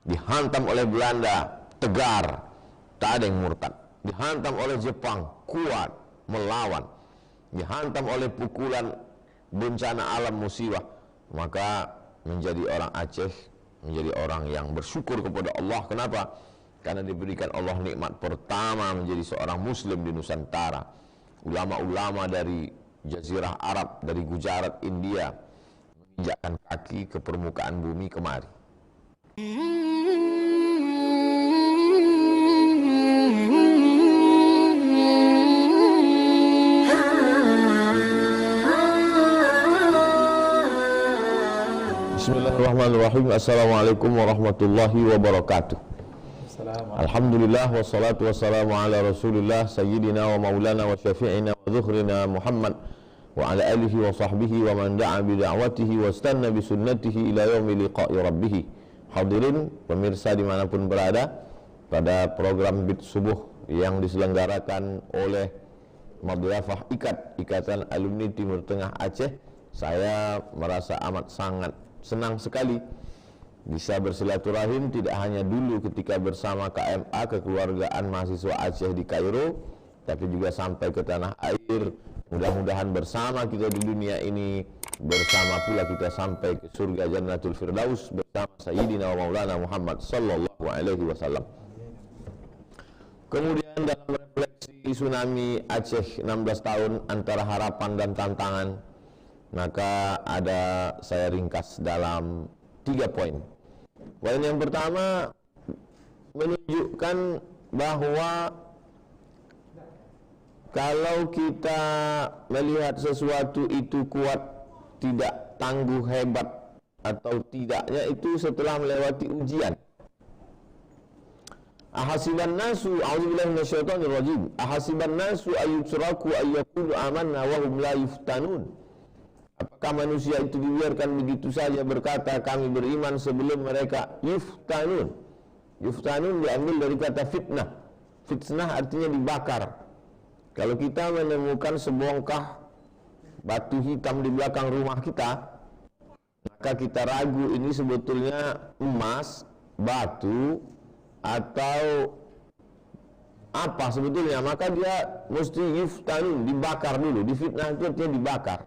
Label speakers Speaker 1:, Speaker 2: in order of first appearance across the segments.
Speaker 1: dihantam oleh Belanda, tegar, tak ada yang murtad. Dihantam oleh Jepang, kuat, melawan. Dihantam oleh pukulan bencana alam musibah, maka menjadi orang Aceh, menjadi orang yang bersyukur kepada Allah. Kenapa? Karena diberikan Allah nikmat pertama menjadi seorang muslim di Nusantara. Ulama-ulama dari Jazirah Arab, dari Gujarat, India, menginjakkan kaki ke permukaan bumi kemari. Bismillahirrahmanirrahim. Assalamualaikum warahmatullahi wabarakatuh. Alhamdulillah wassalatu wassalamu ala Rasulillah sayyidina wa maulana wa syafi'ina wa dzukhrina Muhammad wa ala alihi wa sahbihi wa man da'a bi da'watihi wa istanna bi sunnatihi ila yaumi liqa'i rabbih. Hadirin pemirsa dimanapun berada, pada program Bit Subuh yang diselenggarakan oleh Madrasah Ikatan Alumni Timur Tengah Aceh, saya merasa amat sangat senang sekali bisa bersilaturahim tidak hanya dulu ketika bersama KMA, Kekeluargaan Mahasiswa Aceh di Kairo, tapi juga sampai ke tanah air. Mudah-mudahan bersama kita di dunia ini, bersama pula kita sampai ke surga Jannatul Firdaus bersama Sayyidina wa Maulana Muhammad sallallahu alaihi wasallam. Kemudian dalam refleksi tsunami Aceh 16 tahun antara harapan dan tantangan, maka saya ringkas dalam 3 poin. Poin yang pertama menunjukkan bahwa kalau kita melihat sesuatu itu kuat, tidak tangguh, hebat atau tidaknya itu setelah melewati ujian. Ahasiban nasu, a'udzubillahi minasyaitonir rajim. Ahasiban nasu ayyutraku ayyaqulu amanna wa hum la yuftanun. Apakah manusia itu dibiarkan begitu saja berkata kami beriman sebelum mereka yuftanun? Yuftanun diambil dari kata fitnah. Fitnah artinya dibakar. Kalau kita menemukan sebongkah batu hitam di belakang rumah kita, maka kita ragu ini sebetulnya emas, batu, atau apa sebetulnya, maka dia mesti yuftanun, dibakar dulu. Difitnah itu artinya dibakar.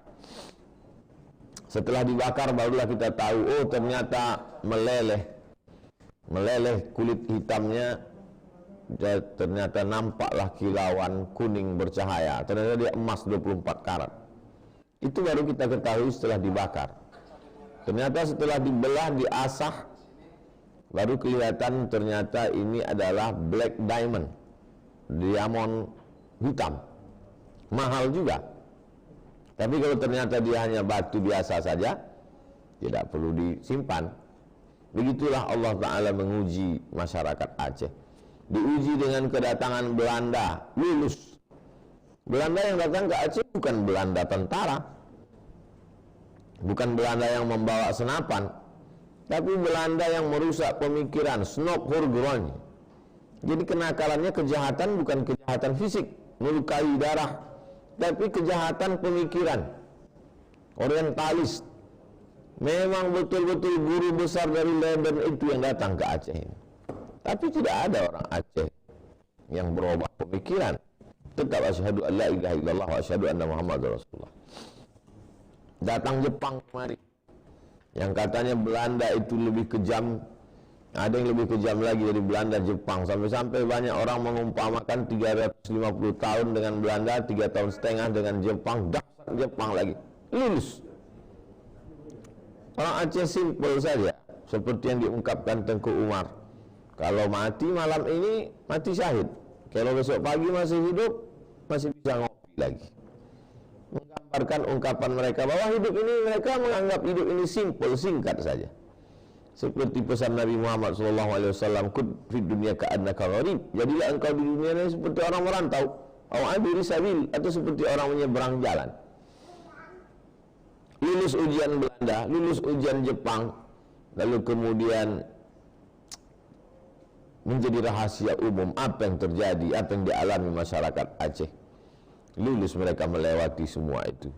Speaker 1: Setelah dibakar barulah kita tahu, oh ternyata meleleh kulit hitamnya, ternyata nampaklah kilauan kuning bercahaya, ternyata dia emas 24 karat. Itu baru kita ketahui setelah dibakar. Ternyata setelah dibelah, diasah, baru kelihatan ternyata ini adalah black diamond, diamond hitam, mahal juga. Tapi kalau ternyata dia hanya batu biasa saja, tidak perlu disimpan. Begitulah Allah Ta'ala menguji masyarakat Aceh. Diuji dengan kedatangan Belanda, lulus. Belanda yang datang ke Aceh bukan Belanda tentara, bukan Belanda yang membawa senapan, tapi Belanda yang merusak pemikiran, Snok-Hurgroni. Jadi kenakalannya kejahatan bukan kejahatan fisik, melukai darah, tapi kejahatan pemikiran, orientalis. Memang betul-betul guru besar dari Leiden itu yang datang ke Aceh ini. Tapi tidak ada orang Aceh yang berubah pemikiran. Tetap asyhadu an la ilaha illallah wa asyhadu anna Muhammadar Rasulullah. Datang Jepang kemari, yang katanya Belanda itu lebih kejam. Ada yang lebih kejam lagi dari Belanda, Jepang. Sampai-sampai banyak orang mengumpamakan 350 tahun dengan Belanda, 3 tahun setengah dengan Jepang. Dasar Jepang lagi. Lulus. Orang Aceh simpel saja, seperti yang diungkapkan Tengku Umar. Kalau mati malam ini, mati syahid. Kalau besok pagi masih hidup, masih bisa ngopi lagi. Menggambarkan ungkapan mereka bahwa hidup ini, mereka menganggap hidup ini simpel, singkat saja. Seperti pesan Nabi Muhammad SAW, "Kun fid dunya ka'annaka gharib." Jadilah engkau di dunia ini seperti orang merantau, aw abiri sabil, atau seperti orang menyeberang jalan. Lulus ujian Belanda, lulus ujian Jepang, lalu kemudian menjadi rahasia umum apa yang terjadi, apa yang dialami masyarakat Aceh. Lulus mereka melewati semua itu.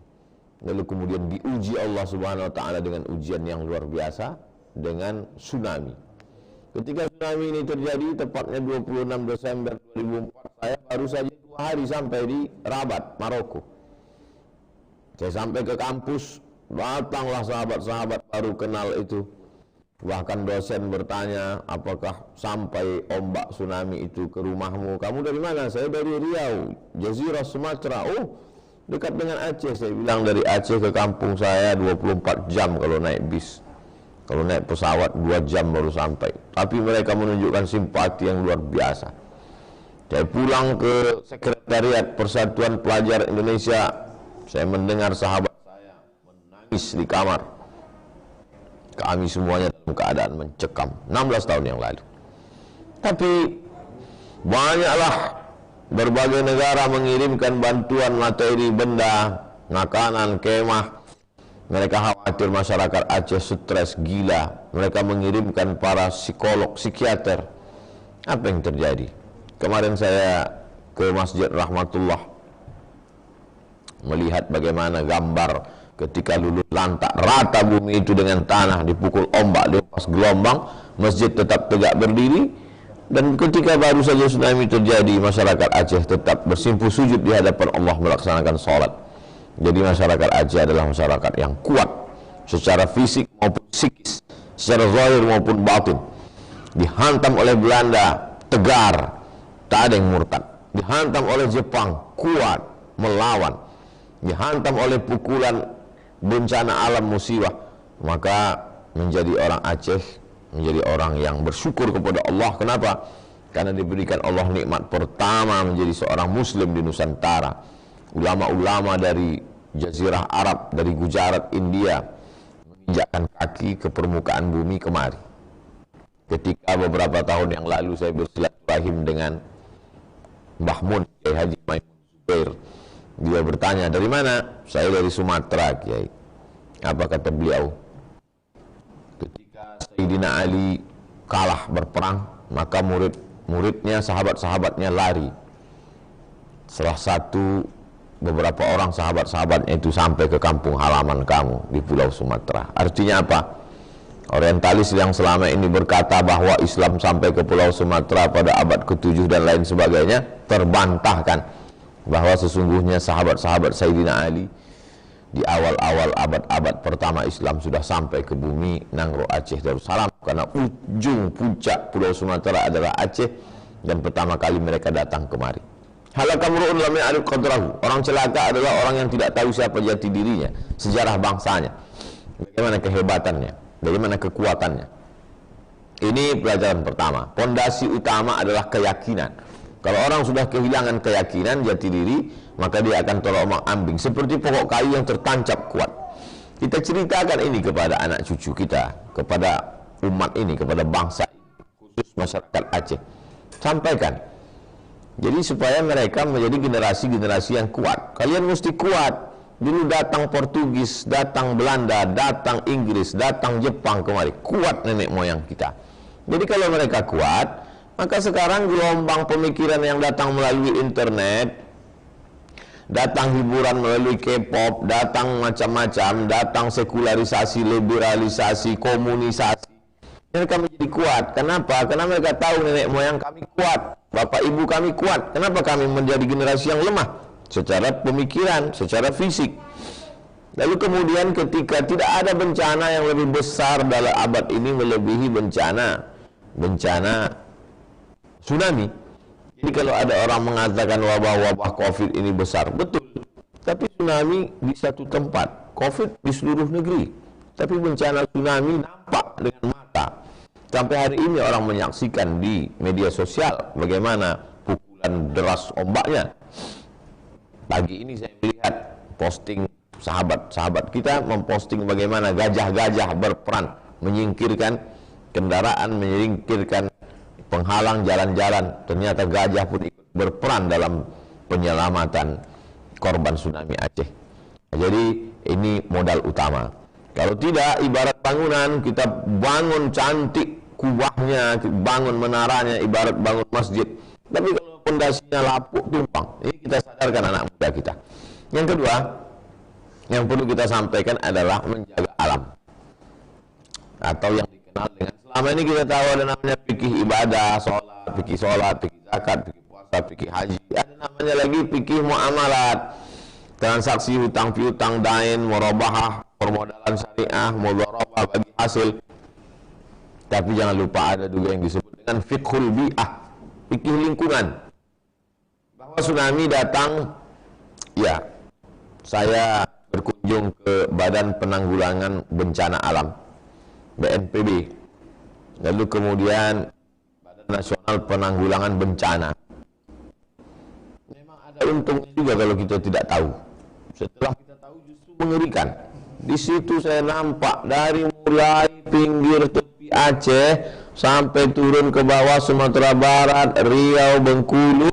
Speaker 1: Lalu kemudian diuji Allah Subhanahu wa taala dengan ujian yang luar biasa, dengan tsunami. Ketika tsunami ini terjadi, tepatnya 26 Desember 2004, saya baru saja 2 hari sampai di Rabat, Maroko. Saya sampai ke kampus, datanglah sahabat-sahabat baru kenal itu. Bahkan dosen bertanya, apakah sampai ombak tsunami itu ke rumahmu? Kamu dari mana? Saya dari Riau, Jazirah Sumatera. Oh, dekat dengan Aceh. Saya bilang dari Aceh ke kampung saya 24 jam kalau naik bis. Kalau naik pesawat 2 jam baru sampai. Tapi mereka menunjukkan simpati yang luar biasa. Saya pulang ke Sekretariat Persatuan Pelajar Indonesia. Saya mendengar sahabat saya menangis di kamar. Kami semuanya dalam keadaan mencekam 16 tahun yang lalu. Tapi banyaklah berbagai negara mengirimkan bantuan materi, benda, makanan, kemah. Mereka khawatir masyarakat Aceh stres, gila. Mereka mengirimkan para psikolog, psikiater. Apa yang terjadi? Kemarin saya ke Masjid Rahmatullah, melihat bagaimana gambar ketika luluh lantak, rata bumi itu dengan tanah, dipukul ombak, dilepas gelombang, masjid tetap tegak berdiri. Dan ketika baru saja tsunami terjadi, masyarakat Aceh tetap bersimpuh sujud di hadapan Allah melaksanakan sholat. Jadi masyarakat Aceh adalah masyarakat yang kuat secara fisik maupun psikis, secara zahir maupun batin. Dihantam oleh Belanda, tegar, tak ada yang murtad. Dihantam oleh Jepang, kuat, melawan. Dihantam oleh pukulan bencana alam musibah, maka menjadi orang Aceh, menjadi orang yang bersyukur kepada Allah. Kenapa? Karena diberikan Allah nikmat pertama menjadi seorang muslim di Nusantara. Ulama-ulama dari Jazirah Arab, dari Gujarat, India, menginjakkan kaki ke permukaan bumi kemari. Ketika beberapa tahun yang lalu saya bersilaturahim dengan Mbah Mun, Kiai Haji Maimun Zubair, dia bertanya, dari mana? Saya dari Sumatera, Kiai. Apa kata beliau? Ketika Sayyidina Ali kalah berperang, maka murid-muridnya, sahabat-sahabatnya lari. Salah satu beberapa orang sahabat-sahabatnya itu sampai ke kampung halaman kamu di Pulau Sumatera. Artinya apa? Orientalis yang selama ini berkata bahwa Islam sampai ke Pulau Sumatera pada abad ke-7 dan lain sebagainya, terbantahkan bahwa sesungguhnya sahabat-sahabat Sayyidina Ali di awal-awal abad-abad pertama Islam sudah sampai ke bumi Nangro Aceh Darussalam, karena ujung puncak Pulau Sumatera adalah Aceh dan pertama kali mereka datang kemari. Halakamru'un lam ya'rif qadrahu. Orang celaka adalah orang yang tidak tahu siapa jati dirinya, sejarah bangsanya, bagaimana kehebatannya, bagaimana kekuatannya. Ini pelajaran pertama. Pondasi utama adalah keyakinan. Kalau orang sudah kehilangan keyakinan jati diri, maka dia akan terombang-ambing seperti pokok kayu yang tertancap kuat. Kita ceritakan ini kepada anak cucu kita, kepada umat ini, kepada bangsa ini, khusus masyarakat Aceh. Sampaikan. Jadi supaya mereka menjadi generasi-generasi yang kuat. Kalian mesti kuat. Dulu datang Portugis, datang Belanda, datang Inggris, datang Jepang kemari. Kuat nenek moyang kita. Jadi kalau mereka kuat, maka sekarang gelombang pemikiran yang datang melalui internet, datang hiburan melalui K-pop, datang macam-macam, datang sekularisasi, liberalisasi, komunisasi, mereka menjadi kuat. Kenapa? Karena mereka tahu nenek moyang kami kuat, bapak ibu kami kuat. Kenapa kami menjadi generasi yang lemah secara pemikiran, secara fisik? Lalu kemudian ketika tidak ada bencana yang lebih besar dalam abad ini melebihi bencana tsunami. Jadi kalau ada orang mengatakan wabah-wabah COVID ini besar, betul. Tapi tsunami di satu tempat, COVID di seluruh negeri. Tapi bencana tsunami nampak dengan mata. Sampai hari ini orang menyaksikan di media sosial bagaimana pukulan deras ombaknya. Pagi ini saya melihat posting sahabat-sahabat kita memposting bagaimana gajah-gajah berperan menyingkirkan kendaraan, menyingkirkan penghalang jalan-jalan. Ternyata gajah pun ikut berperan dalam penyelamatan korban tsunami Aceh. Jadi ini modal utama. Kalau tidak, ibarat bangunan, kita bangun cantik kubahnya, bangun menaranya, ibarat bangun masjid. Tapi kalau pondasinya lapuk, tumpang. Ini kita sadarkan anak muda kita. Yang kedua, yang perlu kita sampaikan adalah menjaga alam, atau yang kenal dengan, selama ini kita tahu ada namanya fikih ibadah, fikih sholat, fikih zakat, fikih puasa, fikih haji. Ada namanya lagi fikih muamalat, transaksi hutang piutang, dain, murabahah, permodalan syariah, mudharabah bagi hasil. Tapi jangan lupa ada juga yang disebut dengan fiqhul bi'ah, fikih lingkungan. Bahwa tsunami datang, ya, saya berkunjung ke Badan Penanggulangan Bencana Alam, BNPB. Lalu kemudian Badan Nasional Penanggulangan Bencana. Memang ada untungnya juga kalau kita tidak tahu. Setelah kita tahu justru mengerikan. Di situ saya nampak dari mulai pinggir tepi Aceh sampai turun ke bawah Sumatera Barat, Riau, Bengkulu,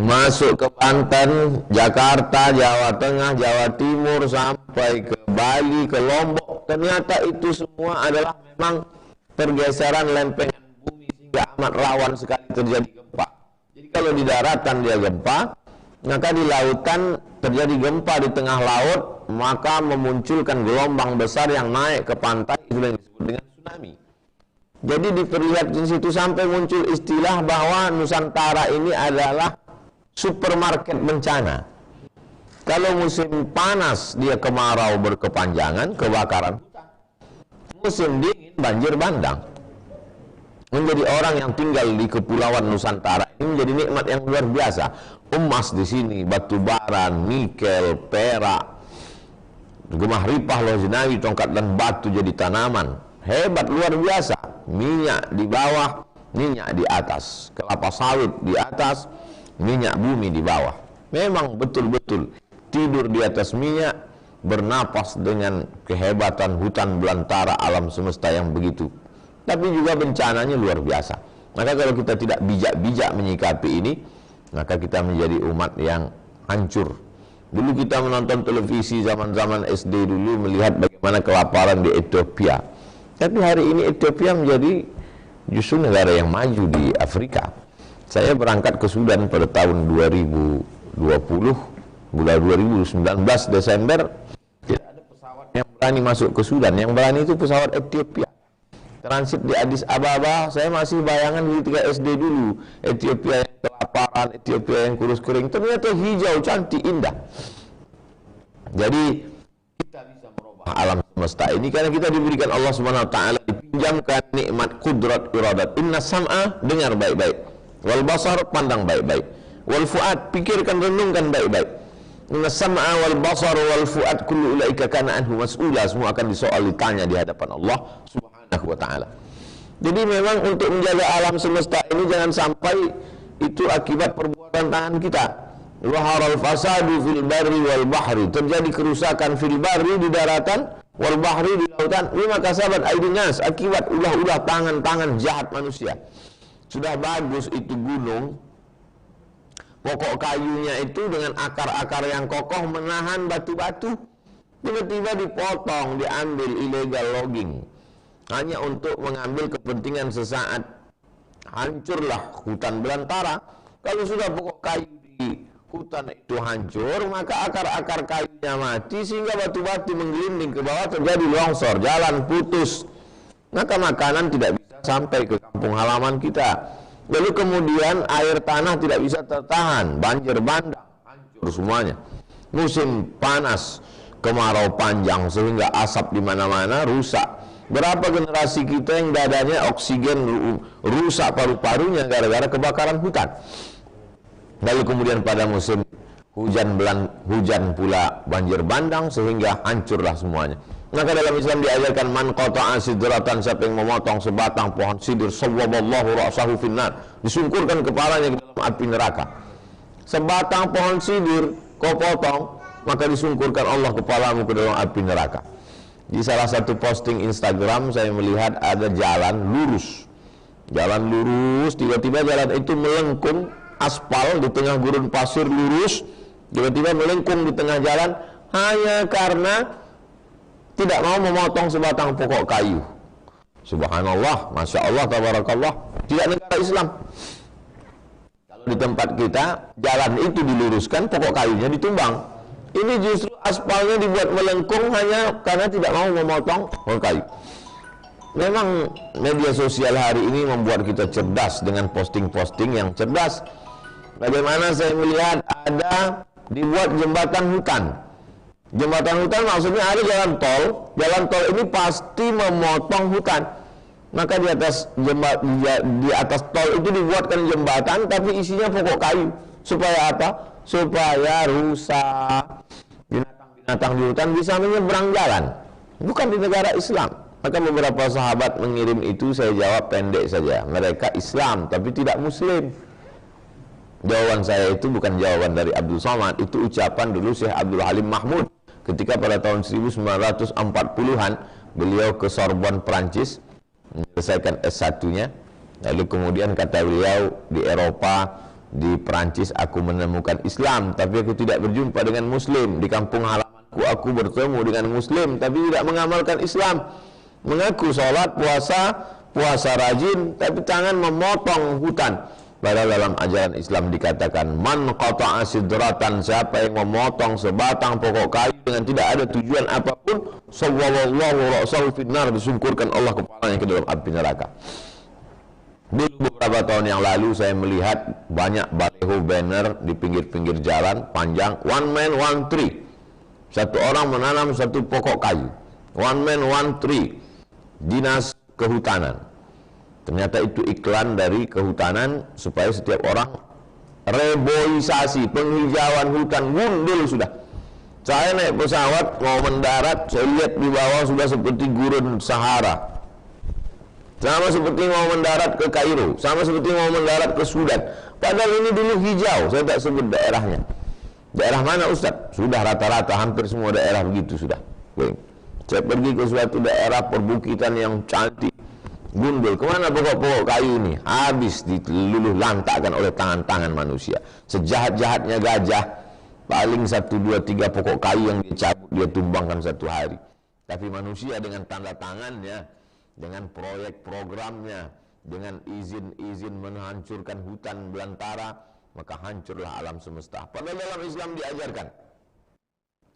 Speaker 1: masuk ke Banten, Jakarta, Jawa Tengah, Jawa Timur, sampai ke Bali, ke Lombok. Ternyata itu semua adalah memang pergeseran lempengan bumi sehingga amat rawan sekali terjadi gempa. Jadi kalau di daratan dia gempa, maka di lautan terjadi gempa di tengah laut, maka memunculkan gelombang besar yang naik ke pantai, itu yang disebut dengan tsunami. Jadi diperlihatkan di situ sampai muncul istilah bahwa Nusantara ini adalah supermarket bencana. Kalau musim panas dia kemarau berkepanjangan, kebakaran hutan. Musim dingin banjir bandang. Menjadi orang yang tinggal di kepulauan Nusantara ini menjadi nikmat yang luar biasa. Emas di sini, batu bara, nikel, perak, gemah ripah, loh jenawi, tongkat dan batu jadi tanaman. Hebat luar biasa. Minyak di bawah, minyak di atas, kelapa sawit di atas, minyak bumi di bawah. Memang betul-betul tidur di atas minyak, bernapas dengan kehebatan hutan belantara alam semesta yang begitu. Tapi juga bencananya luar biasa. Maka kalau kita tidak bijak-bijak menyikapi ini, maka kita menjadi umat yang hancur. Dulu kita menonton televisi zaman-zaman SD dulu, melihat bagaimana kelaparan di Ethiopia. Tapi hari ini Ethiopia menjadi justru negara yang maju di Afrika. Saya berangkat ke Sudan pada tahun 2020, bulan 2019 Desember. Tidak ada pesawat yang berani masuk ke Sudan. Yang berani itu pesawat Ethiopia. Transit di Addis Ababa, saya masih bayangan ketika SD dulu. Ethiopia yang kelaparan, Ethiopia yang kurus kering, ternyata hijau, cantik, indah. Jadi kita bisa merubah alam semesta ini karena kita diberikan Allah Subhanahu wa taala, dipinjamkan nikmat kudrat iradat. Inna sam'a, dengar baik-baik. Wal basar, pandang baik-baik. Wal fuad, pikirkan, renungkan baik-baik. Inna sam'a wal basar wal fuad kullu ulaika kana anhu mas'ula, semua akan disoal, ditanya di hadapan Allah Subhanahu wa ta'ala. Jadi memang untuk menjaga alam semesta ini jangan sampai itu akibat perbuatan tangan kita. Zaharal fasadu fil barri wal bahri, terjadi kerusakan fil barri di daratan, wal bahri di lautan, bima kasabat aydin nas, akibat ulah-ulah tangan-tangan jahat manusia. Sudah bagus itu gunung, pokok kayunya itu dengan akar-akar yang kokoh menahan batu-batu, tiba-tiba dipotong, diambil illegal logging hanya untuk mengambil kepentingan sesaat. Hancurlah hutan belantara. Kalau sudah pokok kayu di hutan itu hancur, maka akar-akar kayunya mati sehingga batu-batu menggelinding ke bawah, terjadi longsor, jalan putus, maka makanan tidak bisa sampai ke kampung halaman kita. Lalu kemudian air tanah tidak bisa tertahan, banjir bandang, hancur semuanya. Musim panas, kemarau panjang sehingga asap di mana-mana, rusak. Berapa generasi kita yang dadanya oksigen rusak paru-parunya gara-gara kebakaran hutan. Lalu kemudian pada musim hujan pula banjir bandang sehingga hancurlah semuanya. Maka dalam Islam diajarkan man qata'a sidratan, siapa yang memotong sebatang pohon sidir, sawwaballahu ra'sahu finnar, disungkurkan kepalanya ke dalam api neraka. Sebatang pohon sidir kau potong, maka disungkurkan Allah kepalamu ke dalam api neraka. Di salah satu posting Instagram saya melihat ada jalan lurus, tiba-tiba jalan itu melengkung, aspal di tengah gurun pasir lurus, tiba-tiba melengkung di tengah jalan hanya karena tidak mau memotong sebatang pokok kayu. Subhanallah, Masya Allah, Tabarakallah. Tidak negara Islam. Kalau di tempat kita jalan itu diluruskan, pokok kayunya ditumbang. Ini justru aspalnya dibuat melengkung hanya karena tidak mau memotong pokok kayu. Memang media sosial hari ini membuat kita cerdas dengan posting-posting yang cerdas. Bagaimana saya melihat ada dibuat jembatan hutan. Jembatan hutan maksudnya ada jalan tol. Jalan tol ini pasti memotong hutan. Maka di atas tol itu dibuatkan jembatan, tapi isinya pokok kayu. Supaya apa? Supaya rusa, binatang-binatang di hutan bisa menyeberang jalan. Bukan di negara Islam. Maka beberapa sahabat mengirim itu, saya jawab pendek saja. Mereka Islam tapi tidak Muslim. Jawaban saya itu bukan jawaban dari Abdul Somad, itu ucapan dulu Syekh Abdul Halim Mahmud ketika pada tahun 1940-an beliau ke Sorbonne, Prancis menyelesaikan S1-nya. Lalu kemudian kata beliau, di Eropa, di Prancis aku menemukan Islam tapi aku tidak berjumpa dengan Muslim. Di kampung halamanku aku bertemu dengan Muslim tapi tidak mengamalkan Islam. Mengaku sholat, puasa rajin, tapi tangan memotong hutan. Padahal dalam ajaran Islam dikatakan man qata'a sidratan, siapa yang memotong sebatang pokok kayu dengan tidak ada tujuan apapun, sawwallahu ra'sahu finnar, disungkurkan Allah kepalanya ke dalam api neraka. Dulu beberapa tahun yang lalu saya melihat banyak baliho banner di pinggir-pinggir jalan panjang, one man one tree. Satu orang menanam satu pokok kayu. One man one tree. Dinas Kehutanan. Ternyata itu iklan dari kehutanan supaya setiap orang reboisasi, penghijauan hutan. Gundul sudah. Saya naik pesawat mau mendarat, saya lihat di bawah sudah seperti gurun Sahara. Sama seperti mau mendarat ke Kairo, sama seperti mau mendarat ke Sudan. Padahal ini dulu hijau, saya tak sebut daerahnya. Daerah mana Ustaz? Sudah rata-rata hampir semua daerah begitu sudah. Saya pergi ke suatu daerah perbukitan yang cantik, gundul. Kemana pokok-pokok kayu ini? Habis diluluh lantakkan oleh tangan-tangan manusia. Sejahat-jahatnya gajah, paling 1, 2, 3 pokok kayu yang dia cabut, dia tumbangkan satu hari. Tapi manusia dengan tanda tangannya, dengan proyek programnya, dengan izin-izin menghancurkan hutan belantara, maka hancurlah alam semesta. Padahal dalam Islam diajarkan,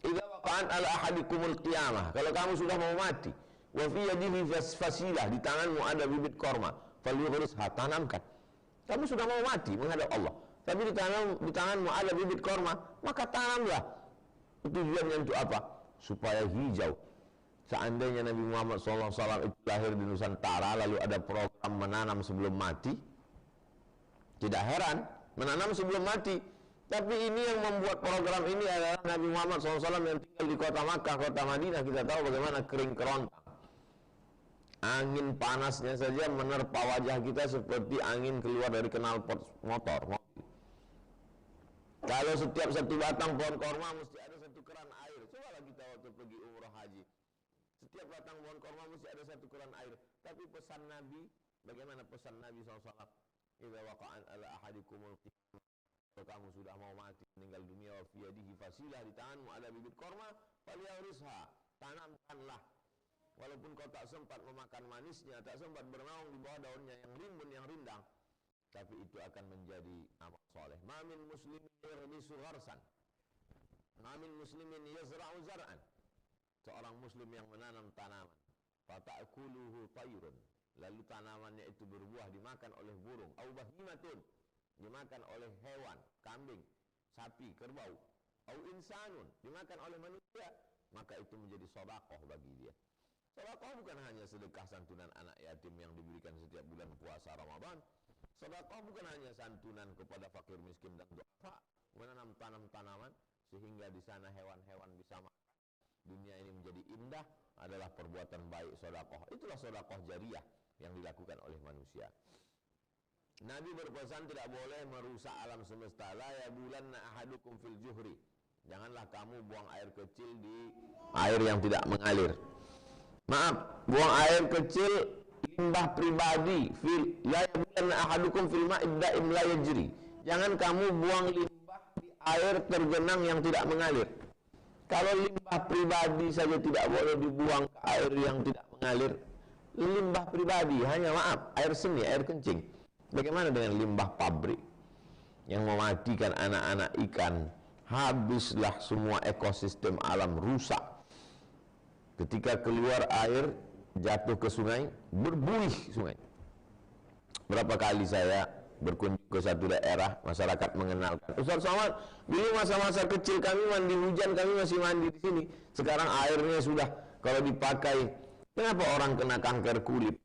Speaker 1: idza waqa'at ala ahadikumul qiyamah, kalau kamu sudah mau mati, wa fi yadihi fasilah, di tanganmu ada bibit korma, falyughrisha, tanamkan. Kamu sudah mau mati menghadap Allah, tapi di tanganmu ada bibit korma, maka tanamlah. Tujuannya untuk apa? Supaya hijau. Seandainya Nabi Muhammad SAW itu lahir di Nusantara, lalu ada program menanam sebelum mati, tidak heran menanam sebelum mati. Tapi ini yang membuat program ini adalah Nabi Muhammad SAW yang tinggal di kota Makkah, kota Madinah. Kita tahu bagaimana kering kerontang. Angin panasnya saja menerpa wajah kita seperti angin keluar dari knalpot motor. Kalau setiap satu batang pohon korma mesti ada satu keran air. Cobalah kita waktu pergi umrah haji. Setiap batang pohon korma mesti ada satu keran air. Tapi pesan Nabi, bagaimana pesan Nabi SAW? Idza waqa'an ala ahadikumul qiyamah, kalau kamu sudah mau mati meninggal dunia, wa fi yadihi fasilah, di tanganmu ada bibit korma, falyughrisha, tanamkanlah. Walaupun kau tak sempat memakan manisnya, tak sempat bernaung di bawah daunnya yang rimbun, yang rindang, tapi itu akan menjadi amal soleh. Ma min muslimin yarbisu gharsan, ma min muslimin yazra'u zar'an, seorang muslim yang menanam tanaman, fata'kuluhu tayrun, lalu tanamannya itu berbuah dimakan oleh burung, au bahimatun, dimakan oleh hewan, kambing, sapi, kerbau, au insanun, dimakan oleh manusia, maka itu menjadi sedekah bagi dia. Sedekah bukan hanya sedekah santunan anak yatim yang diberikan setiap bulan puasa Ramadan. Sedekah bukan hanya santunan kepada fakir miskin dan duafa, menanam tanaman sehingga di sana hewan-hewan bisa makan. Dunia ini menjadi indah adalah perbuatan baik, sedekah. Itulah sedekah jariyah yang dilakukan oleh manusia. Nabi berpesan tidak boleh merusak alam semesta. La yabulanna ahadukum fil juhri. Janganlah kamu buang air kecil di air yang tidak mengalir. Maaf, buang air kecil limbah pribadi. La yabulanna ahadukum fil ma'id da'im la yajri. Jangan kamu buang limbah di air tergenang yang tidak mengalir. Kalau limbah pribadi saja tidak boleh dibuang ke air yang tidak mengalir. Limbah pribadi, hanya maaf, air seni, air kencing. Bagaimana dengan limbah pabrik yang mematikan anak-anak ikan? Habislah semua ekosistem alam, rusak. Ketika keluar air jatuh ke sungai, berbuih sungai. Berapa kali saya berkunjung ke satu daerah, masyarakat mengenalkan, Ustaz Somad, dulu masa-masa kecil kami mandi hujan, kami masih mandi di sini. Sekarang airnya sudah kalau dipakai, kenapa orang kena kanker kulit?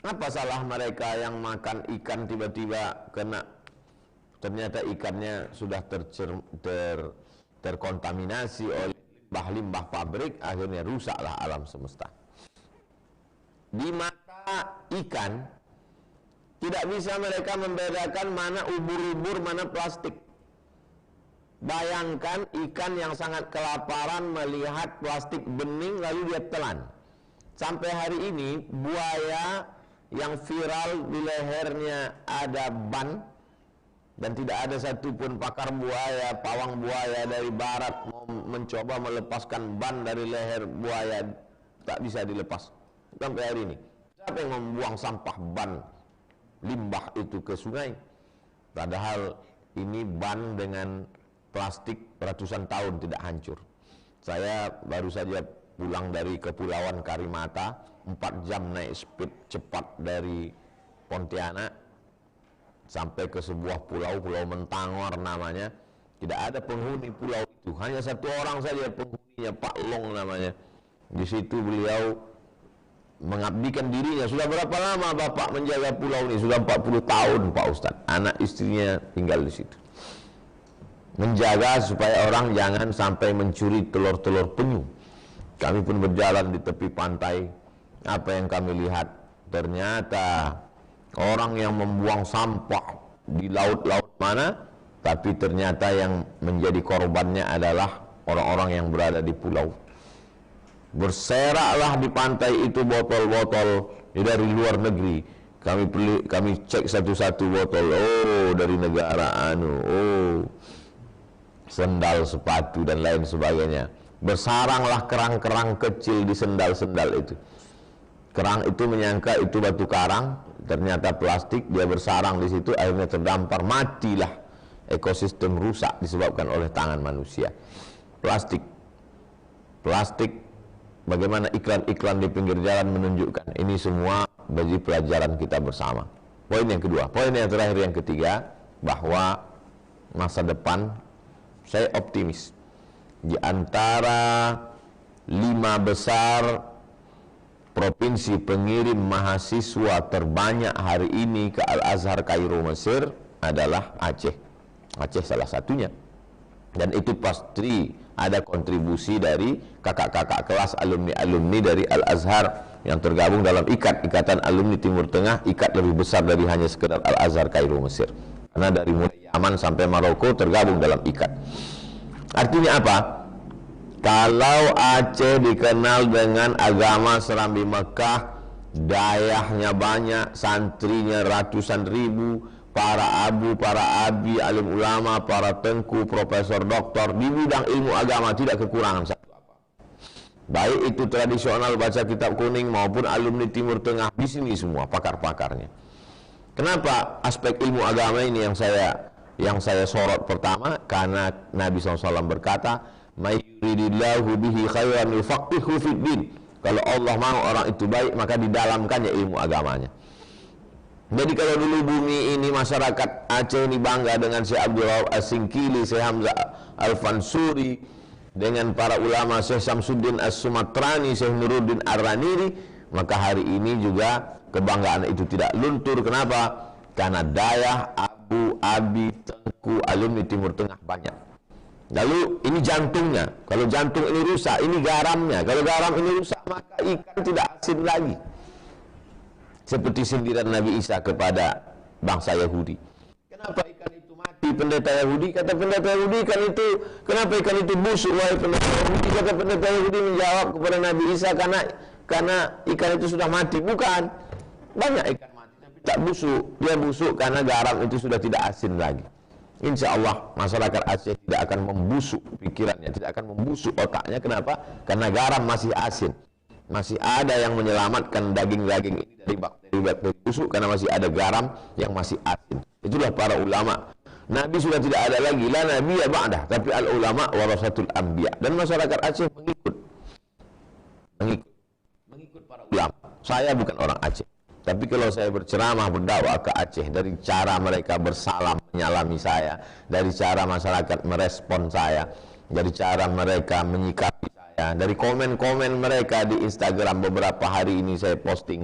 Speaker 1: Apa salah mereka yang makan ikan tiba-tiba kena, ternyata ikannya sudah terkontaminasi oleh limbah-limbah pabrik, akhirnya rusaklah alam semesta. Di mata ikan tidak bisa mereka membedakan mana ubur-ubur, mana plastik. Bayangkan ikan yang sangat kelaparan melihat plastik bening lalu dia telan. Sampai hari ini buaya yang viral di lehernya ada ban, dan tidak ada satupun pakar buaya, pawang buaya dari barat mau mencoba melepaskan ban dari leher buaya, tak bisa dilepas sampai hari ini. Siapa yang membuang sampah ban limbah itu ke sungai? Padahal ini ban dengan plastik ratusan tahun tidak hancur. Saya baru saja pulang dari Kepulauan Karimata, 4 jam naik speed cepat dari Pontianak sampai ke sebuah pulau, Pulau Mentangor namanya. Tidak ada penghuni pulau itu, hanya satu orang saja penghuninya, Pak Long namanya. Di situ beliau mengabdikan dirinya. Sudah berapa lama Bapak menjaga pulau ini? Sudah 40 tahun Pak Ustadz. Anak istrinya tinggal di situ. Menjaga supaya orang jangan sampai mencuri telur-telur penyu. Kami pun berjalan di tepi pantai. Apa yang kami lihat? Ternyata orang yang membuang sampah di laut-laut mana, tapi ternyata yang menjadi korbannya adalah orang-orang yang berada di pulau. Berseraklah di pantai itu botol-botol dari luar negeri. Kami cek satu-satu botol. Oh, dari negara sendal, sepatu dan lain sebagainya. Bersaranglah kerang-kerang kecil di sendal-sendal itu. Kerang itu menyangka itu batu karang, ternyata plastik, dia bersarang di situ, akhirnya terdampar, matilah. Ekosistem rusak disebabkan oleh tangan manusia. Plastik, bagaimana iklan-iklan di pinggir jalan menunjukkan. Ini semua bagi pelajaran kita bersama. Poin yang kedua. Poin yang terakhir, yang ketiga, bahwa masa depan saya optimis. Di antara 5 besar provinsi pengirim mahasiswa terbanyak hari ini ke Al-Azhar Kairo Mesir adalah Aceh. Aceh salah satunya. Dan itu pasti ada kontribusi dari kakak-kakak kelas alumni-alumni dari Al-Azhar yang tergabung dalam Ikatan Alumni Timur Tengah, ikat lebih besar dari hanya sekedar Al-Azhar Kairo Mesir. Karena dari mulai Yaman sampai Maroko tergabung dalam ikat. Artinya apa? Kalau Aceh dikenal dengan agama Serambi Mekah, dayahnya banyak, santrinya ratusan ribu, para abu, para abi, alim ulama, para tengku, profesor, doktor di bidang ilmu agama tidak kekurangan satu apa. Baik itu tradisional baca kitab kuning maupun alumni Timur Tengah, di sini semua pakar-pakarnya. Kenapa aspek ilmu agama ini yang saya sorot pertama? Karena Nabi SAW berkata, "Mayuridillahu bihi khairan yufaqihu fid din." Kalau Allah mau orang itu baik, maka didalamkannya ilmu agamanya. Jadi kalau dulu bumi ini, masyarakat Aceh ini bangga dengan Syekh Abdul Wahab As-Singkili, Syekh Hamzah Al-Fansuri, dengan para ulama Syekh Samsuddin As-Sumatrani, Syekh Nuruddin Ar-Raniri, maka hari ini juga kebanggaan itu tidak luntur. Kenapa? Karena dayah, abu, abi, tengku, alumni Timur Tengah banyak. Lalu ini jantungnya. Kalau jantung ini rusak, ini garamnya. Kalau garam ini rusak, maka ikan tidak asin lagi. Seperti sindiran Nabi Isa kepada bangsa Yahudi. Kenapa ikan itu mati, pendeta Yahudi? Kata pendeta Yahudi, ikan itu, kenapa ikan itu busuk, wahai pendeta Yahudi? Kata pendeta Yahudi menjawab kepada Nabi Isa, karena ikan itu sudah mati. Bukan. Banyak ikan mati, tapi tak busuk. Dia busuk karena garam itu sudah tidak asin lagi. Insya Allah masyarakat Aceh tidak akan membusuk pikirannya, tidak akan membusuk otaknya. Kenapa? Karena garam masih asin. Masih ada yang menyelamatkan daging-daging ini dari bakteri-bakteri busuk, karena masih ada garam yang masih asin. Itulah para ulama. Nabi sudah tidak ada lagi, la nabiyya ba'dah, tapi al ulama warasatul anbiya. Dan masyarakat Aceh mengikut para ulama. Saya bukan orang Aceh, tapi kalau saya berceramah, berdakwah ke Aceh, dari cara mereka bersalam menyalami saya, dari cara masyarakat merespon saya, dari cara mereka menyikapi saya, dari komen-komen mereka di Instagram beberapa hari ini saya posting,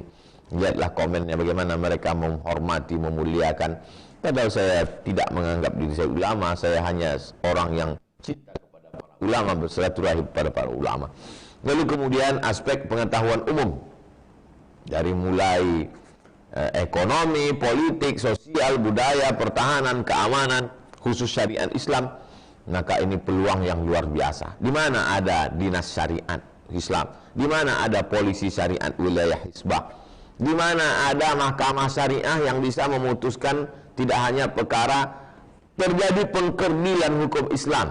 Speaker 1: lihatlah komennya bagaimana mereka menghormati, memuliakan. Padahal saya tidak menganggap diri saya ulama, saya hanya orang yang cinta kepada para ulama, bersilaturahim kepada para ulama. Lalu kemudian aspek pengetahuan umum, dari mulai ekonomi, politik, sosial, budaya, pertahanan, keamanan, khusus syariat Islam, maka ini peluang yang luar biasa. Di mana ada dinas syariat Islam, di mana ada polisi syariat wilayah Hizbah, di mana ada mahkamah syariah yang bisa memutuskan tidak hanya perkara terjadi pengkerdilan hukum Islam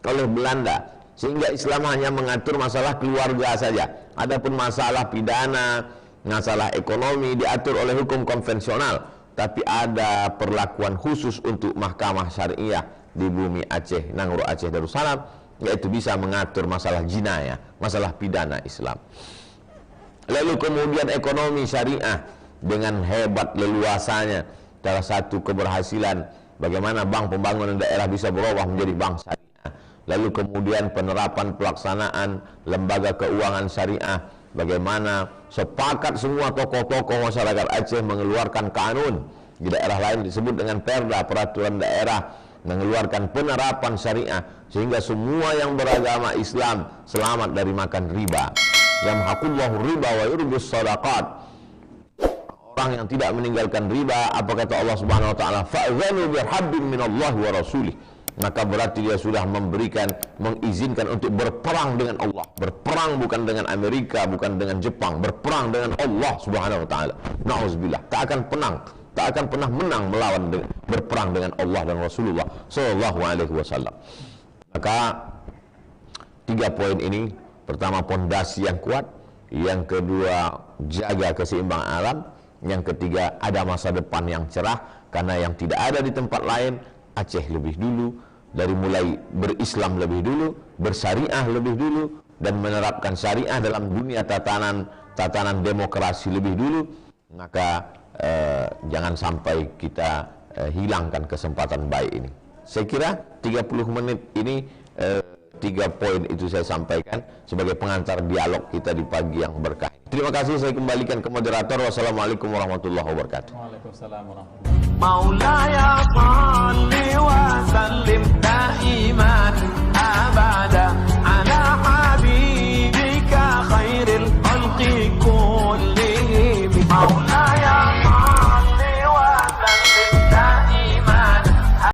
Speaker 1: oleh Belanda, sehingga Islam hanya mengatur masalah keluarga saja. Adapun masalah pidana, masalah ekonomi diatur oleh hukum konvensional, tapi ada perlakuan khusus untuk mahkamah syariah di bumi Aceh, Nangro Aceh Darussalam, yaitu bisa mengatur masalah jinayah, masalah pidana Islam. Lalu kemudian ekonomi syariah dengan hebat leluasanya, salah satu keberhasilan bagaimana bank pembangunan daerah bisa berubah menjadi bank syariah. Lalu kemudian penerapan pelaksanaan lembaga keuangan syariah, bagaimana sepakat semua tokoh-tokoh masyarakat Aceh mengeluarkan kanun, di daerah lain disebut dengan perda, peraturan daerah, mengeluarkan penerapan syariah, sehingga semua yang beragama Islam selamat dari makan riba. Yamhaqullahu riba wa yurbis sadaqat. Orang yang tidak meninggalkan riba, apa kata Allah Subhanahu wa taala, fa'zanu bihabbin minallahi wa rasulih, maka berarti dia sudah mengizinkan untuk berperang dengan Allah. Berperang bukan dengan Amerika, bukan dengan Jepang, berperang dengan Allah Subhanahu wa taala. Nauzubillah, tak akan pernah menang melawan berperang dengan Allah dan Rasulullah sallallahu alaihi wasallam. Maka 3 poin ini, pertama pondasi yang kuat, yang kedua jaga keseimbangan alam, yang ketiga ada masa depan yang cerah, karena yang tidak ada di tempat lain. Aceh lebih dulu, dari mulai berislam lebih dulu, bersyariah lebih dulu, dan menerapkan syariah dalam dunia tatanan demokrasi lebih dulu. Maka jangan sampai kita hilangkan kesempatan baik ini. Saya kira 30 menit ini 3 poin itu saya sampaikan sebagai pengantar dialog kita di pagi yang berkah. Terima kasih, saya kembalikan ke moderator. Wassalamualaikum warahmatullahi wabarakatuh.
Speaker 2: Waalaikumsalam warahmatullahi wabarakatuh. Maulaya salli wa sallim daiman abada